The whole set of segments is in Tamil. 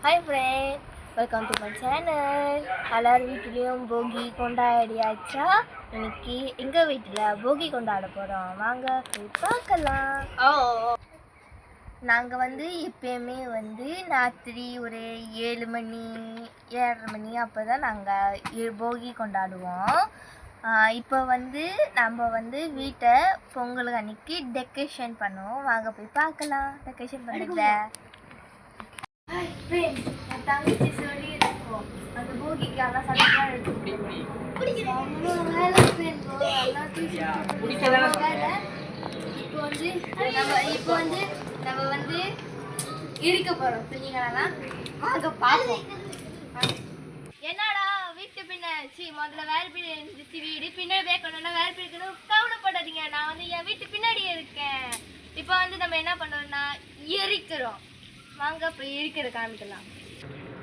Hi friends, welcome to my channel. எல்லாரும் வீட்லயும் போகி கொண்டாடியாச்சா? இன்னைக்கு எங்க வீட்ல போகி கொண்டாட போறோம். வாங்க போய் பார்க்கலாம். நாங்க எப்பயுமே ராத்திரி ஒரு 7 மணி 7:30 மணி அப்பதான் நாங்க போகி கொண்டாடுவோம். இப்போ நம்ம வீட்டை பொங்கல் அன்னைக்கு டெக்கரேஷன் பண்ணுவோம். வாங்க போய் பார்க்கலாம் டெக்கரேஷன் பண்ணுறத. தங்கச்சி சொல்லி இருக்கோம் அந்த போகிக்கு எல்லாம் சட்டா எடுத்து இப்போ நம்ம இடிக்க போறோம் துணிகளெல்லாம். வாங்க பார்ப்போம். என்னடா வீட்டு பின்னாடி முதல்ல வேறு பின்னாடி இருந்துச்சு, வீடு பின்னாடி வைக்கணும்னா வேறு பிடிக்கணும். கவலைப்படாதீங்க, நான் என் வீட்டு பின்னாடியே இருக்கேன். இப்போ நம்ம என்ன பண்ணுறோம்னா எரிக்கிறோம். வாங்க போய் இருக்கிற காமிக்கலாம்.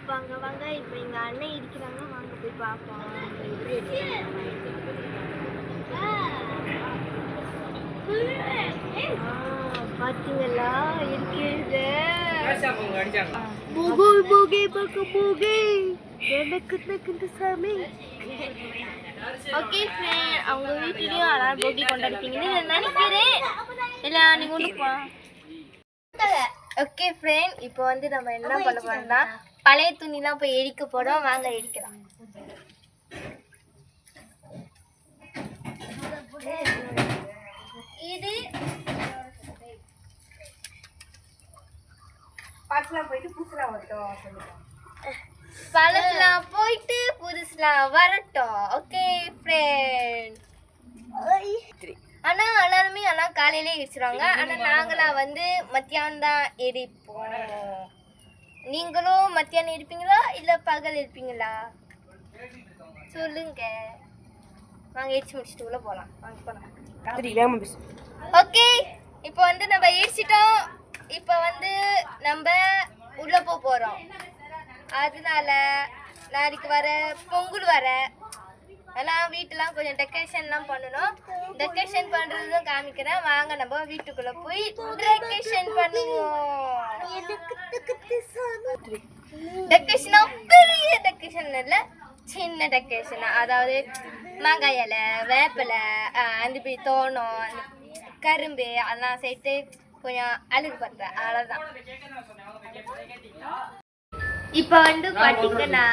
வாங்க வாங்க இப்போ எங்கள் அண்ணன் இருக்கிறாங்க. வாங்க போய் பார்ப்போம். பார்த்தீங்களா இருக்கிறது சாமி. ஓகே ஃப்ரெண்ட், அவங்க வீட்லேயும் அதான் போகி கொண்டாடிப்பீங்கன்னு நினைக்கிறேன். இல்லை நீங்கள் ஒன்று போ. ஓகே ஃப்ரெண்ட், இப்போ நம்ம என்ன பண்ண போறோம்னா பழைய துணிலாம் போய் எரிக்க போறோம். வாங்க எரிக்கலாம். இது பழசுலாம் போயிட்டு புதுசுலாம் வரட்டும். Okay friend. ஆனா எல்லாருமே எல்லாம் காலையிலே எரிச்சிருவாங்க. ஆனா நாங்களா மத்தியானம் தான் எரிப்போம். நீங்களும் மத்தியானம் இருப்பீங்களா இல்ல பகல் இருப்பீங்களா சொல்லுங்க. வாங்க எரிச்சு முடிச்சுட்டு உள்ள போலாம். வாங்க போலாம். ஓகே, இப்போ நம்ம எரிச்சிட்டோம். இப்போ நம்ம உள்ள போறோம். அதனால நாளைக்கு வர பொங்கல் வர எல்லாம் வீட்டெல்லாம் கொஞ்சம் டெக்கரேஷன்லாம் பண்ணணும். டெக்கரேஷன் பண்ணுறதும் காமிக்கிறேன். வாங்க நம்ம வீட்டுக்குள்ளே போய் டெக்கரேஷன் பண்ணுவோம். டெக்கரேஷனா பெரிய டெக்கரேஷன் இல்லை, சின்ன டெக்கரேஷன். அதாவது மாங்காய் இலை, வேப்பிலை, அந்த தோணம், கரும்பு அதெல்லாம் சேர்த்து கொஞ்சம் அழுகு பண்ணுறேன். அவ்வளோதான். இப்போ பார்த்தீங்கன்னா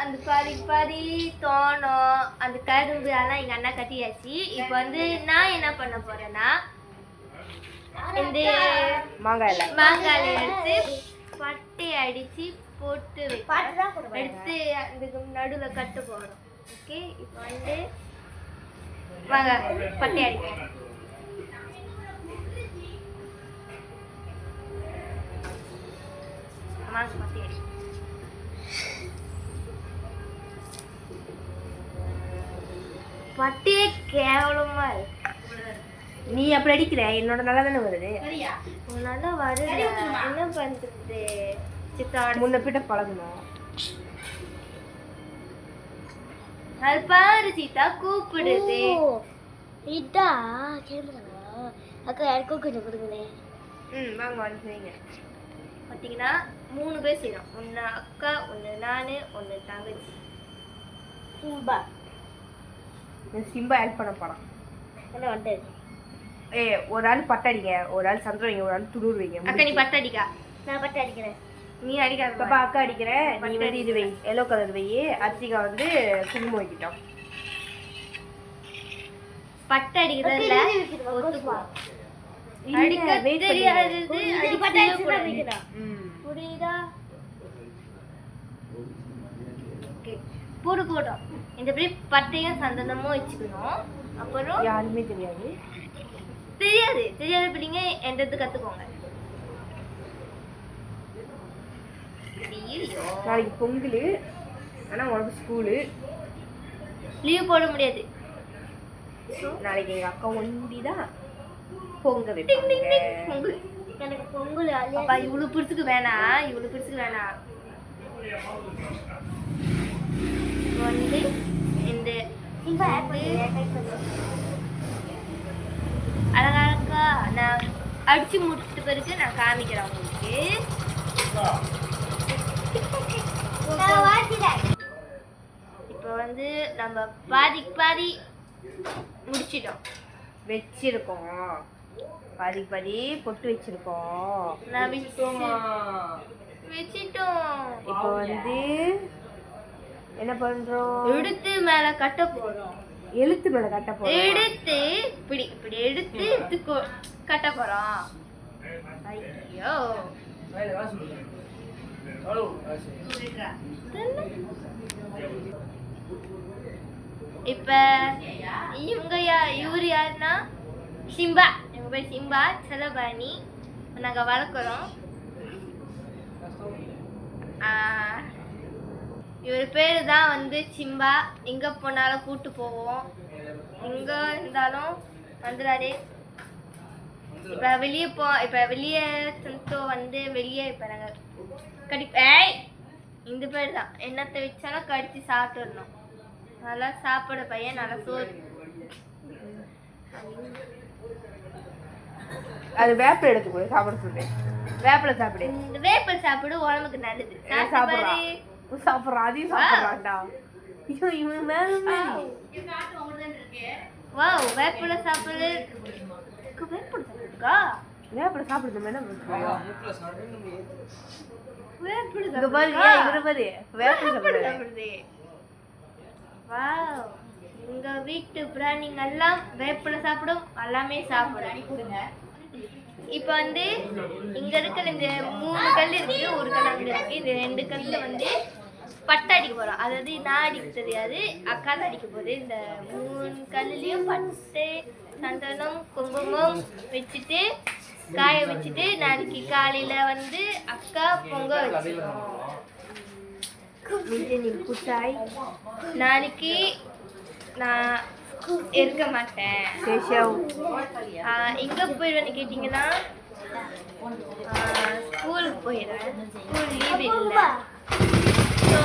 அந்த பாதி தோணம் அந்த கரும்பு எல்லாம் எங்க அண்ணா கட்டியாச்சு. இப்போ நான் என்ன பண்ண போறேன்னா இந்த மாங்காயில எடுத்து பட்டை அடிச்சு போட்டு எடுத்து அதுக்கு நடுவுல கட்டு போறோம். ஓகே, இப்போ வாங்க பட்டை அடிப்போம். பட்டை அடி பட்டியே கேவலமா இருக்கு. நீ அப்படி அடிக்கிற, என்னோட நல்லா தானே வருது. நல்லா வருது, என்ன பண்றது? முன்ன பிட்ட பழகணும். அது பாரு சீதா கூப்பிடுது. இதா அக்கா யாருக்கும் கொஞ்சம் கொடுங்களேன். வாங்க வந்து பார்த்தீங்கன்னா 3 பேர் செய்யறோம். ஒன்று அக்கா, ஒன்று நான், ஒன்று தங்கச்சி. சிம்பா ஹெல்ப் பண்ண போறான். ஒரு ஆள் பட்டடிங்க, ஒரு ஆள் சந்திரம் வைங்க, ஒரு ஆள் துணூர் வைங்க. அக்கா நீ பட்ட அடிக்கா, நான் பட்ட அடிக்கிறேன். நீ அடிக்காத பாப்பா, அக்கா அடிக்கிறேன். நீ இது வை, எல்லோ கலர் வை. அர்ச்சிகா குங்குமம் வைக்கிட்டோம். பட்ட அடிக்கிறதுல புரியுதா? போடு போட்டோம். இந்த பட்டையும் சந்தனமும் வச்சுக்கணும். அப்புறம் யாருமே தெரியாது பிள்ளைங்க என்கிட்ட கத்துக்கோங்க. நாளைக்கு பொங்கல், ஆனா உனக்கு ஸ்கூலு லீவ் போட முடியாது. நாளைக்கு எங்க அக்கா ஒண்டிதான் பொங்கல். பொங்கல் எனக்கு பொங்கல் அப்பா இவ்வளவு பிடிச்சுக்கு வேணாம், இவ்வளவு பிடிச்சுக்கு வேணாம். இந்த அழகழகா நான் அடிச்சு முடிச்சிட்ட பிறகு நான் காமிக்கிறேன் உங்களுக்கு. இப்போ வந்து நம்ம பாதி முடிச்சிட்டோம். வச்சிருக்கோம் பாதி பொட்டு வச்சிருக்கோம். நான் வச்சிட்டோம். இப்போ வந்து என்ன பண்றோம்? எடுத்து மேல கட்ட போறோம். எழுத்து மேல கட்ட போறோம். எடுத்து இப்படி எடுத்து கட்ட போறோம். ஐயோ இப்ப இவரு யாருன்னா சிம்பா. இவங்க பேர் சிம்பா செல்லபாணி. நாங்க வளர்க்குறோம். இவர் பேரு தான் வந்து சிம்பா. எங்க போனாலும் கூட்டு போவோம். எங்க இருந்தாலும் வந்துடாரு. இப்ப வெளியே வந்து வெளியே இப்ப நாங்க இந்த பேர் தான் என்னத்தை வச்சாலும் கடிச்சு சாப்பிட்டுடணும். நல்லா சாப்பிட பையன், நல்லா சோறு. அது வேப்பிலை எடுத்துக்கூட சாப்பிட சொல்றேன். வேப்பிலை சாப்பிடு. இந்த வேப்பிலை சாப்பிடு, உடம்புக்கு நல்லது. சாப்பிடுறான் அதையும் சாப்பிடுறான்டா. இவன் வேணுமே. வாவ், வேப்பிலை சாப்பிடு. வேப்பிலை சாப்பிடுக்கா? வேப்பிலை சாப்பிடுறது என்ன வேப்பிலை சாப்பிடுது. வாவ், எங்க வீட்டு பிராணிங்க எல்லாம் வேப்பிலை சாப்பிடும், எல்லாமே சாப்பிடும். இப்ப வந்து இங்க இருக்கிற இந்த 3 கல் இருக்கு, ஒரு கல் அங்க இருக்கு. இந்த 2 கல்ல வந்து பட்டை அடிக்க போறோம். அதாவது நான் அடிக்க தெரியாது, அக்கா தான் அடிக்க போகுது. இந்த 3 கல்லுலயும் பட்டை, சந்தனம், குங்குமம் வச்சுட்டு காய வச்சுட்டு நாளைக்கு காலையில வந்து அக்கா பொங்க வச்சிருக்கோம். நாளைக்கு நான் இருக்க மாட்டேன். எங்க போயிடுவேன்னு கேட்டீங்கன்னா ஸ்கூலுக்கு போயிடுவேன். ஸ்கூல் லீவ் இல்லை. ஸோ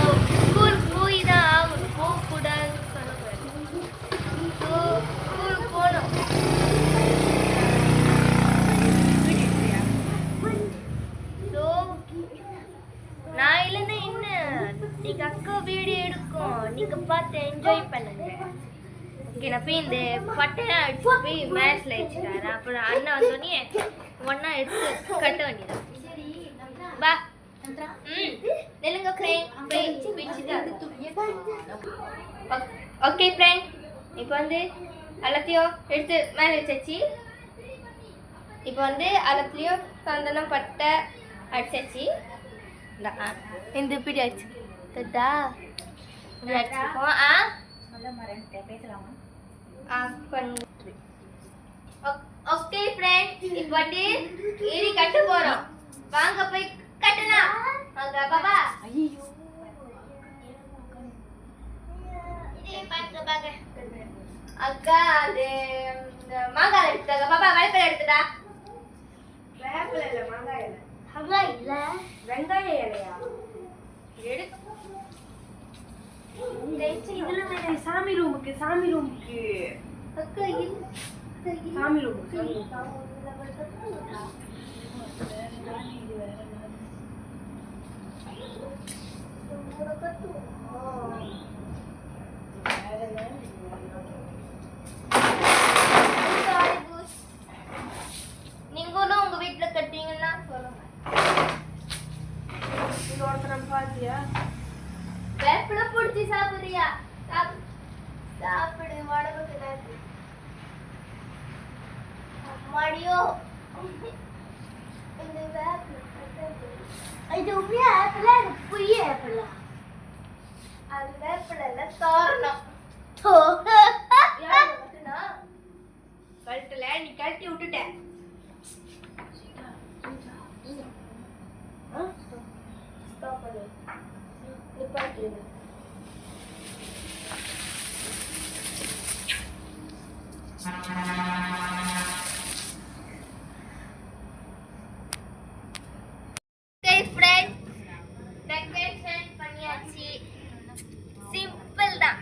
ஸ்கூல் போய் தான் ஆகணும், போகக்கூடாதுன்னு சொல்லக்கூடாது. ஸோ ஸ்கூலுக்கு போகணும். ஸோ நான் இல்லைன்னா என்ன, நீங்க அக்கா வீடியோ எடுக்கும், நீங்க பார்த்து என்ஜாய் பண்ணுங்க. ஓகே, நான் போய் இந்த பட்டையெல்லாம் அடிச்சு போய் மேட்ச்ல வச்சுட்டாரு. அப்புறம் அண்ணா வந்தோடனே ஒன்னா எடுத்து கட்ட வேண்டியதான். பா நெல்லுங்க ஃப்ரெண்ட். ஓகே ஃப்ரெண்ட், இப்போ வந்து எல்லாத்தையும் எடுத்து மேலே வச்சாச்சு. இப்போ வந்து எல்லாத்துலேயும் சந்தனம் பட்டை அடிச்சாச்சு. இந்த பிடி அடிச்சு தட்டா அடிச்சிருக்கோம். ஓகே ஃப்ரெண்ட், இப்போ வந்து இடி கட்ட போறோம். வாங்க போய் கட்டலாம். வாங்க பாபா. ஐயோ இதே பாருங்க பாங்க. அக்கா அது மாங்காய் எடுத்தாங்க. பாபா வேப்பிலை எடுத்துடா. வேப்பிலை இல்ல, மாங்காய் இல்ல. மாங்காய் இல்ல, வெங்காய இலையா? எடு. இதுல சாமி ரூமுக்கு அக்கா சாமி ரூமுக்கு நீங்களும் உங்க வீட்டுல கட்டீங்கன்னா சொல்லுங்க. வேப்பிலை பிடிச்சி சாப்பிடுறியா? சாப்பிடு, உடம்புக்கு நல்லது. அம்மாடியோ, இந்த வேப்பிலை இது உண்மையா ஆப்பிளா? எனக்கு புரிய ஆப்பிளா? அது வேப்பிலை தோரணம். கழட்டல, நீ கழட்டி விட்டுட்ட. சிம்பிள் தான்,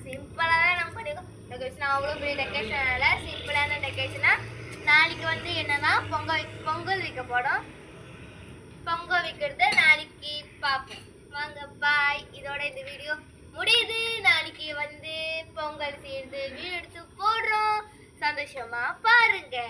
சிம்பிளா தான் நம்ம பண்ணிருக்கோம். டெக்கரேஷன் அவ்வளோ பெரிய டெக்கரேஷன் இல்லை, சிம்பிளான டெக்கரேஷனா. நாளைக்கு வந்து என்னன்னா பொங்கல் வைக்க போறோம். பொங்கல் வைக்கிறது பார்ப்போம். வாங்க பாய். இதோட இந்த வீடியோ முடியுது. நாளைக்கு வந்து பொங்கல் சேர்ந்து வீடியோ எடுத்து போடுறோம். சந்தோஷமா பாருங்க.